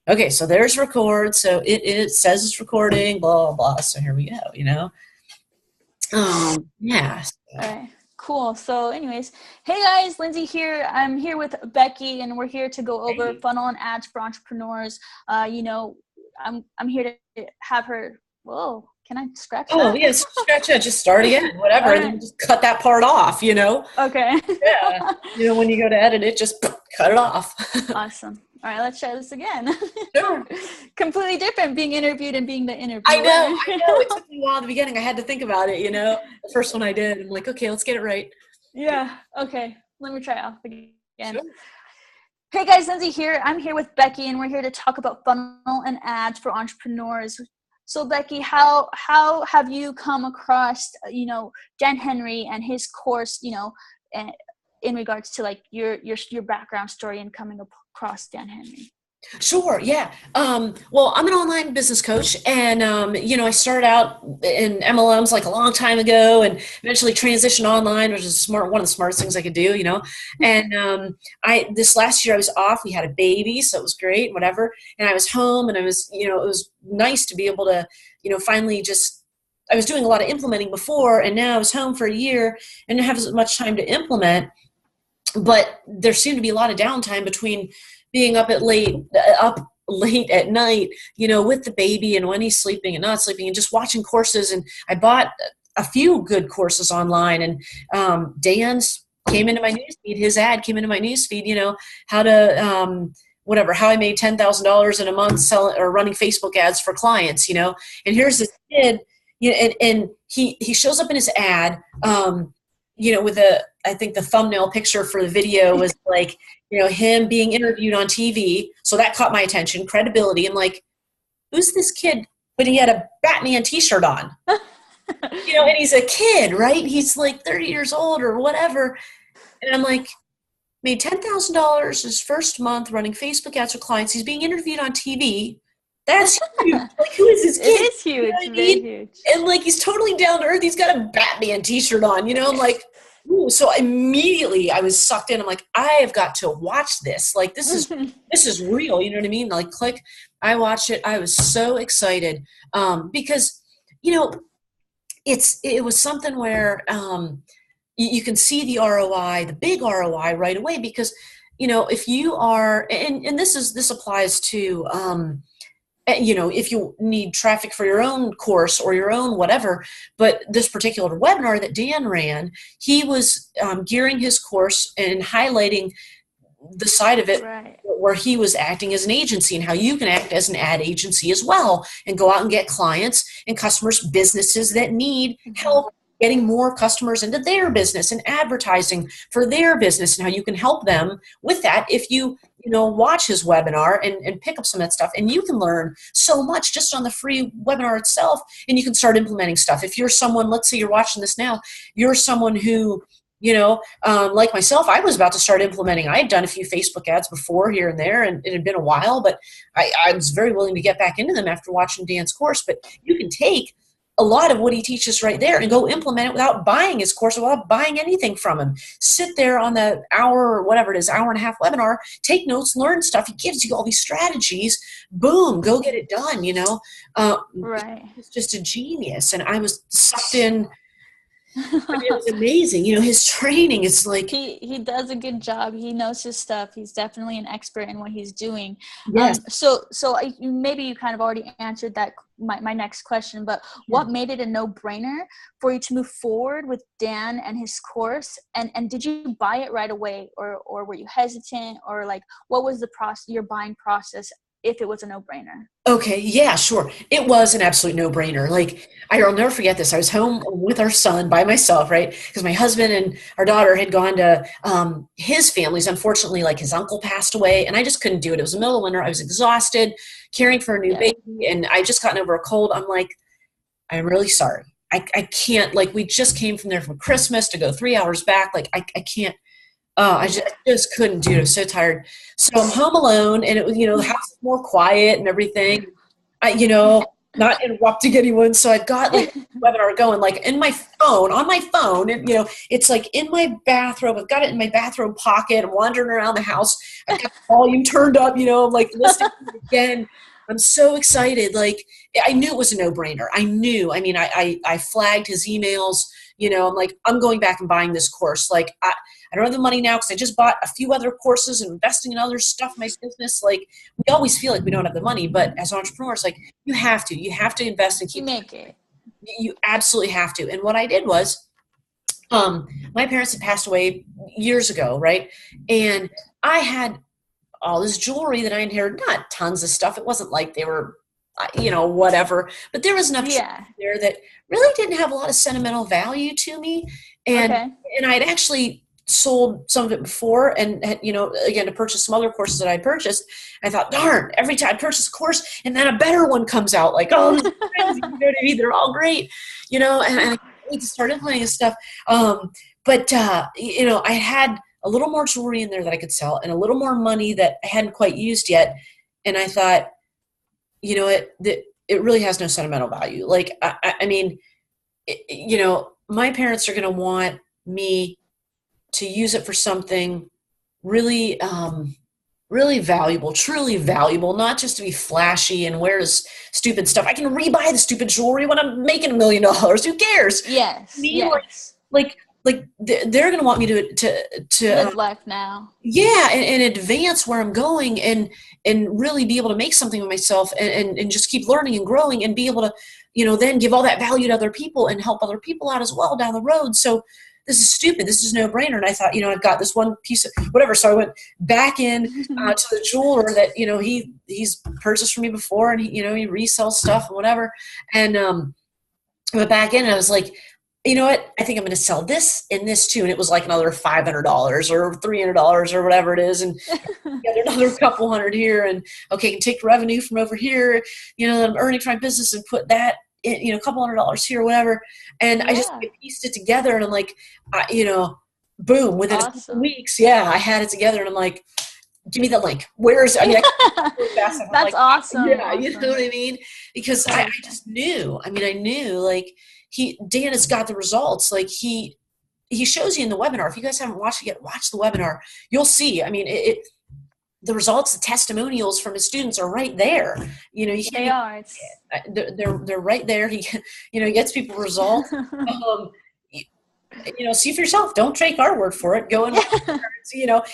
Okay, so there's record. So it says it's recording, blah, blah, blah. So here we go. Yeah. All right. Cool. So, anyways, hey guys, Lindsay here. I'm here with Becky, and we're here to go over Hey. funnel and ads for entrepreneurs. I'm here to have her. Whoa, can I scratch Oh, that? yes, scratch it, just start again, All whatever, and right. then just cut that part off. Okay. Yeah. When you go to edit it, just cut it off. Awesome. All right, let's try this again. Sure. Completely different being interviewed and being the I know, interviewer. I know. It took me a while at the beginning. I had to think about it. The first one I did, I'm like, okay, let's get it right. Yeah. Okay. Let me try off again. Sure. Hey guys, Lindsay here. I'm here with Becky, and we're here to talk about funnel and ads for entrepreneurs. So, Becky, how have you come across Dan Henry and his course, in regards to like your background story and coming across Dan Henry? Sure, yeah. Well, I'm an online business coach, and I started out in MLMs like a long time ago, and eventually transitioned online, which is one of the smartest things I could do. And I this last year I was off. We had a baby, so it was great, whatever. And I was home, and it was nice to be able to, finally just. I was doing a lot of implementing before, and now I was home for a year and didn't have as much time to implement. But there seemed to be a lot of downtime between being up late at night, with the baby and when he's sleeping and not sleeping, and just watching courses. And I bought a few good courses online, and Dan's came into my newsfeed. His ad came into my newsfeed. How to how I made $10,000 in a month selling or running Facebook ads for clients. And here's this kid, and he shows up in his ad. With I think the thumbnail picture for the video was like, him being interviewed on TV. So that caught my attention, credibility. I'm like, who's this kid? But he had a Batman t-shirt on, and he's a kid, right? He's like 30 years old or whatever. And I'm like, made $10,000 his first month running Facebook ads for clients. He's being interviewed on TV. That's huge. Like, who is this It kid? is huge, I very mean? huge. And like, he's totally down to earth. He's got a Batman t-shirt on, I'm like, ooh. So immediately I was sucked in. I'm like, I have got to watch this. Like, this is real. You know what I mean? Like, click. I watched it. I was so excited because, it was something where you can see the ROI, the big ROI right away, because, if you are, and this applies to, if you need traffic for your own course or your own whatever. But this particular webinar that Dan ran, he was gearing his course and highlighting the side of it Right. where he was acting as an agency and how you can act as an ad agency as well and go out and get clients and customers, businesses that need help getting more customers into their business and advertising for their business, and how you can help them with that if you watch his webinar and pick up some of that stuff. And you can learn so much just on the free webinar itself, and you can start implementing stuff. If you're someone, let's say you're watching this now, you're someone who like myself, I was about to start implementing. I had done a few Facebook ads before here and there, and it had been a while, but I was very willing to get back into them after watching Dan's course. But you can take a lot of what he teaches right there and go implement it without buying his course, without buying anything from him. Sit there on the hour or whatever it is, hour and a half webinar, take notes, learn stuff. He gives you all these strategies. Boom, go get it done. Right. It's just a genius. And I was sucked in. It was amazing. His training is like, He does a good job. He knows his stuff. He's definitely an expert in what he's doing. yes. Maybe you kind of already answered that my next question, but what made it a no-brainer for you to move forward with Dan and his course? And did you buy it right away, or were you hesitant, or like what was your buying process if it was a no-brainer? Okay, yeah, sure. It was an absolute no-brainer. Like, I'll never forget this. I was home with our son by myself, right? Because my husband and our daughter had gone to his family's. Unfortunately, like, his uncle passed away, and I just couldn't do it. It was the middle of winter. I was exhausted, caring for a new baby, and I just gotten over a cold. I'm like, I'm really sorry. I can't, like, we just came from there from Christmas to go 3 hours back. Like, I can't. I just couldn't do it. I was so tired. So I'm home alone, and it was, the house is more quiet and everything. I, not interrupting anyone. So I've got like webinar going like in my phone, on my phone, and it's like in my bathrobe. I've got it in my bathrobe pocket. I'm wandering around the house. I've got the volume turned up, I'm like listening to it again. I'm so excited. Like I knew it was a no-brainer. I mean, I flagged his emails, I'm like, I'm going back and buying this course. Like I don't have the money now because I just bought a few other courses and investing in other stuff in my business. Like we always feel like we don't have the money, but as entrepreneurs, like you have to invest and keep make it. You absolutely have to. And what I did was, my parents had passed away years ago. Right. And I had all this jewelry that I inherited, not tons of stuff. It wasn't like they were, whatever, but there was enough there that really didn't have a lot of sentimental value to me. And, and I had actually sold some of it before and had, again, to purchase some other courses that I purchased. I thought, darn, every time I purchase a course and then a better one comes out, like, oh, this is crazy, you know what I mean? They're all great, and I need to start implementing this stuff. I had a little more jewelry in there that I could sell and a little more money that I hadn't quite used yet. And I thought, it really has no sentimental value. Like, I mean, my parents are going to want me to use it for something really, really valuable, truly valuable, not just to be flashy and wear this stupid stuff. I can rebuy the stupid jewelry when I'm making $1 million. Who cares? Yes. Yes. Like they're going to want me to live life now. Yeah. And advance where I'm going and really be able to make something of myself and just keep learning and growing and be able to, then give all that value to other people and help other people out as well down the road. So this is stupid. This is no brainer. And I thought, I've got this one piece of whatever. So I went back in to the jeweler that, he's purchased from me before and he resells stuff and whatever. And I went back in and I was like, you know what? I think I'm going to sell this and this too. And it was like another $500 or $300 or whatever it is. And another couple hundred here. And okay, I can take the revenue from over here, that I'm earning from my business and put that in, a couple $100 here or whatever. And I just pieced it together and I'm like, boom, within a couple weeks. Yeah. I had it together and I'm like, give me the link. Where's, I That's like, awesome. Yeah. Awesome. You know what I mean? Because I just knew, I knew like Dan has got the results. Like he shows you in the webinar. If you guys haven't watched it yet, watch the webinar. You'll see. The results, the testimonials from his students are right there. They are. They're right there. He gets people results. See for yourself. Don't take our word for it. Go and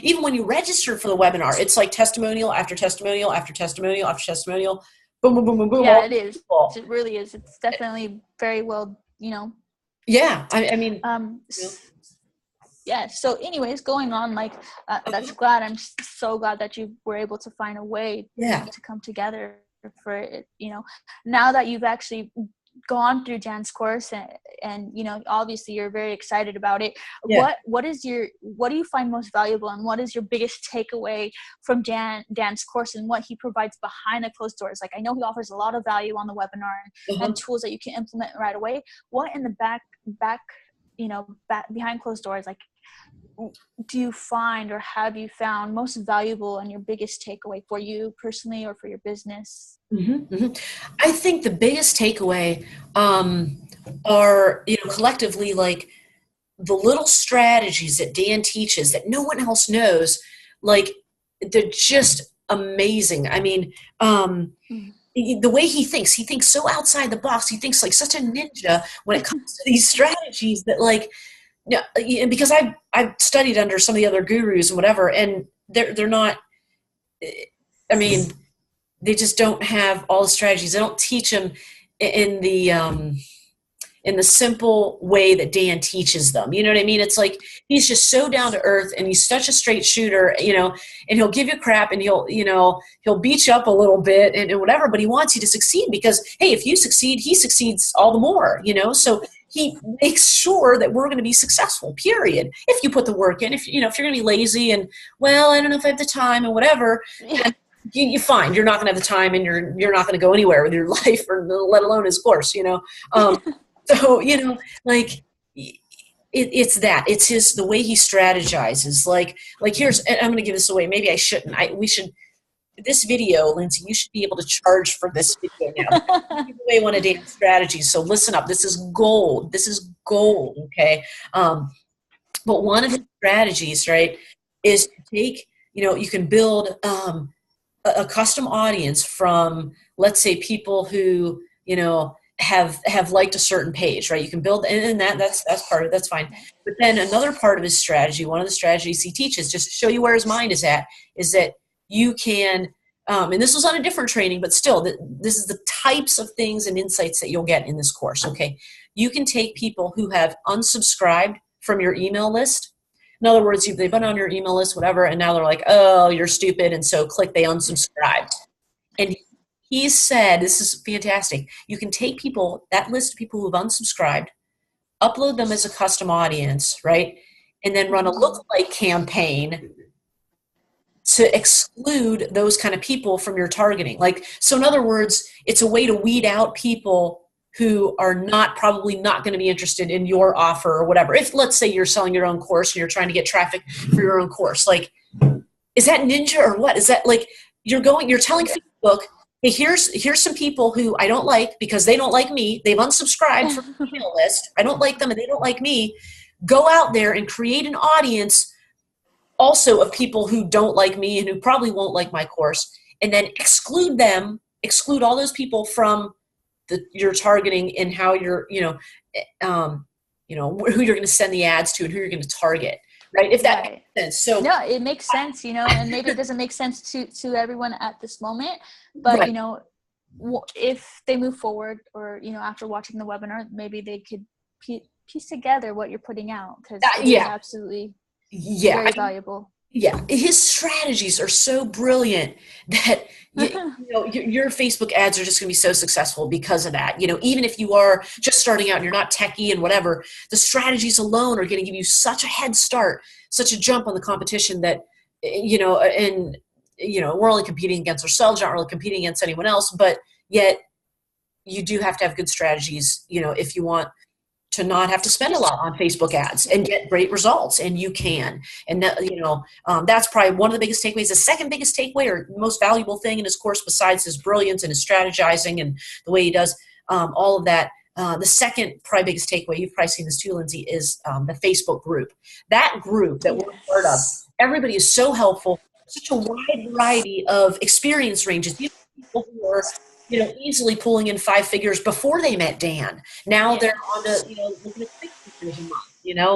even when you register for the webinar, it's like testimonial after testimonial after testimonial after testimonial. Boom, boom, boom, boom, boom. Yeah, it is. It really is. It's definitely very well, Yeah, Yeah. So anyways, going on, like, that's glad. I'm so glad that you were able to find a way to come together for it, now that you've actually gone through Dan's course and obviously you're very excited about it. Yeah. What do you find most valuable and what is your biggest takeaway from Dan's course and what he provides behind the closed doors? Like, I know he offers a lot of value on the webinar and tools that you can implement right away. What in the back behind closed doors, like, do you find or have you found most valuable and your biggest takeaway for you personally or for your business? I think the biggest takeaway are, collectively, like the little strategies that Dan teaches that no one else knows. Like, they're just amazing. I mean, the way he thinks so outside the box. He thinks like such a ninja when it comes to these strategies that, like, yeah, because I've studied under some of the other gurus and whatever, and they're not, they just don't have all the strategies. They don't teach them in the simple way that Dan teaches them. You know what I mean? It's like, he's just so down to earth and he's such a straight shooter, and he'll give you crap and he'll beat you up a little bit and whatever, but he wants you to succeed because, hey, if you succeed, he succeeds all the more, so he makes sure that we're going to be successful, period. If you put the work in, if you're going to be lazy and, well, I don't know if I have the time and whatever, you find you're not going to have the time and you're not going to go anywhere with your life, or let alone his course, So, like, it's that. It's the way he strategizes. Like here's, and I'm going to give this away. Maybe I shouldn't. We should this video, Lindsay, you should be able to charge for this video now. You may want to date strategies. So listen up. This is gold. This is gold. Okay. But one of the strategies, right, is to take, you can build a custom audience from, let's say, people who, have liked a certain page, right? You can build, and that's part of it. That's fine. But then another part of his strategy, one of the strategies he teaches, just to show you where his mind is at, is that you can, and this was on a different training, but still, this is the types of things and insights that you'll get in this course, okay? You can take people who have unsubscribed from your email list. In other words, they've been on your email list, whatever, and now they're like, oh, you're stupid, and so click, they unsubscribed. And he said, this is fantastic, you can take people, that list of people who have unsubscribed, upload them as a custom audience, right? And then run a lookalike campaign to exclude those kind of people from your targeting. So in other words, it's a way to weed out people who are probably not going to be interested in your offer or whatever. If, let's say, you're selling your own course and you're trying to get traffic for your own course, is that ninja or what? Is that you're telling Facebook, hey, here's some people who I don't like because they don't like me. They've unsubscribed from the email list. I don't like them and they don't like me. Go out there and create an audience also of people who don't like me and who probably won't like my course, and then exclude all those people from your targeting and how you're, who you're going to send the ads to and who you're going to target. Right. If that makes sense. So no, it makes sense, and maybe it doesn't make sense to everyone at this moment, but right. If they move forward or, after watching the webinar, maybe they could piece together what you're putting out, because it is absolutely very valuable. Yeah. His strategies are so brilliant that your Facebook ads are just going to be so successful because of that. Even if you are just starting out and you're not techie and whatever, the strategies alone are going to give you such a head start, such a jump on the competition that, we're only competing against ourselves, not really competing against anyone else, but yet you do have to have good strategies, if you want to not have to spend a lot on Facebook ads and get great results, and you can. And that, that's probably one of the biggest takeaways. The second biggest takeaway, or most valuable thing in his course, besides his brilliance and his strategizing and the way he does all of that, the second probably biggest takeaway, you've probably seen this too, Lindsay, is the Facebook group. That group that we're part of, everybody is so helpful, such a wide variety of experience ranges. You have people who are easily pulling in 5 figures before they met Dan. Now they're on to, looking at 6 figures a month,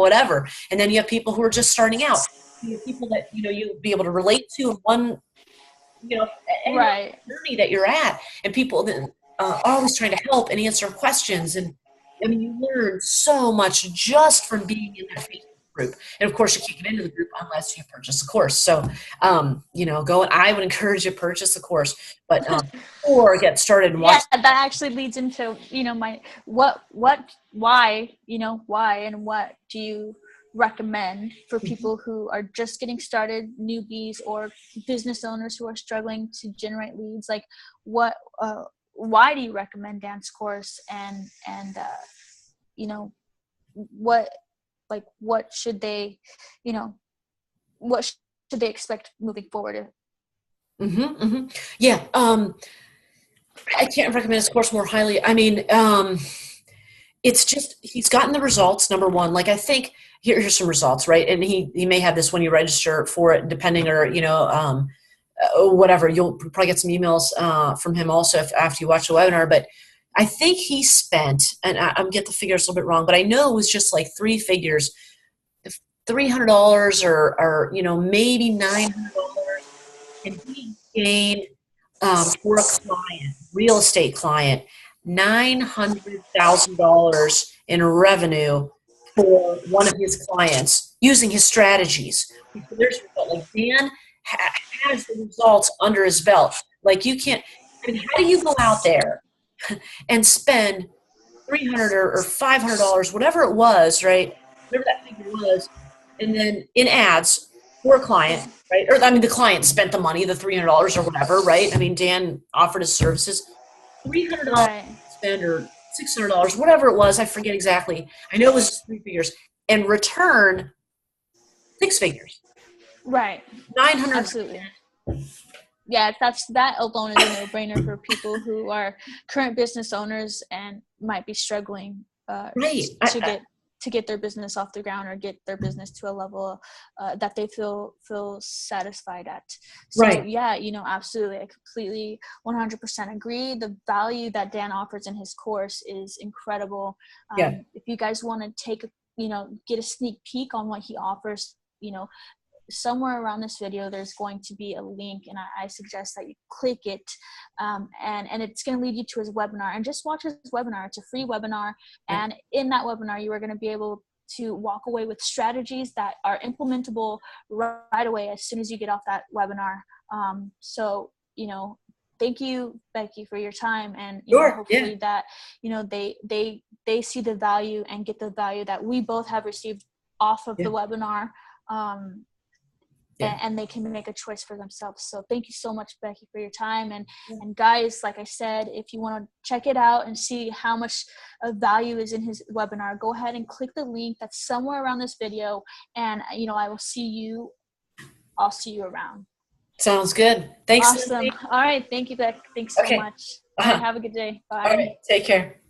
whatever. And then you have people who are just starting out. You have people that, you'll be able to relate to in one, journey that you're at. And people that are always trying to help and answer questions. And you learn so much just from being in that Facebook group. And of course, you can't get into the group unless you purchase the course. So, I would encourage you to purchase the course, but or get started and watch. Yeah, that actually leads into my why and what do you recommend for people who are just getting started, newbies, or business owners who are struggling to generate leads? Why do you recommend Dan's course, and what should they, what should they expect moving forward? Yeah. I can't recommend his course more highly. It's just, he's gotten the results. Number one, I think here's some results, right? And he may have this when you register for it, depending, or, whatever, you'll probably get some emails from him also after you watch the webinar, but I think he spent, and I'm get the figures a little bit wrong, but I know it was just 3 figures, $300 or maybe $900, and he gained for a client, real estate client, $900,000 in revenue for one of his clients using his strategies. There's Dan has the results under his belt. You can't. How do you go out there and spend $300 or $500, whatever it was, right? Whatever that figure was, and then in ads for a client, right? Or the client spent the money, the $300 or whatever, right? Dan offered his services, $300 spend or $600, whatever it was, I forget exactly. I know it was just 3 figures, and return 6 figures. Right. 900. Absolutely. Yeah, that alone is a no-brainer for people who are current business owners and might be struggling Right. to get their business off the ground or get their business to a level that they feel satisfied at. So Right. yeah, you know, absolutely, I completely 100% agree. The value that Dan offers in his course is incredible. Yeah. If you guys want to take you know, get a sneak peek on what he offers, you know, somewhere around this video there's going to be a link, and I suggest that you click it, and it's going to lead you to his webinar, and just watch his webinar. It's a free webinar, Yeah. and in that webinar you are going to be able to walk away with strategies that are implementable right away as soon as you get off that webinar. So you know, thank you, Becky, for your time, and you know, Sure. Yeah. hopefully that, you know, they see the value and get the value that we both have received off of Yeah. the webinar, Yeah. and they can make a choice for themselves. So thank you so much, Becky, for your time. And guys, like I said, if you want to check it out and see how much of value is in his webinar, go ahead and click the link that's somewhere around this video, and you know, I'll see you around. Sounds good. Thanks, Awesome. Lindsay. All right, thank you, Beck. Thanks so Okay. much. All right, have a good day. All Bye. right. Take care.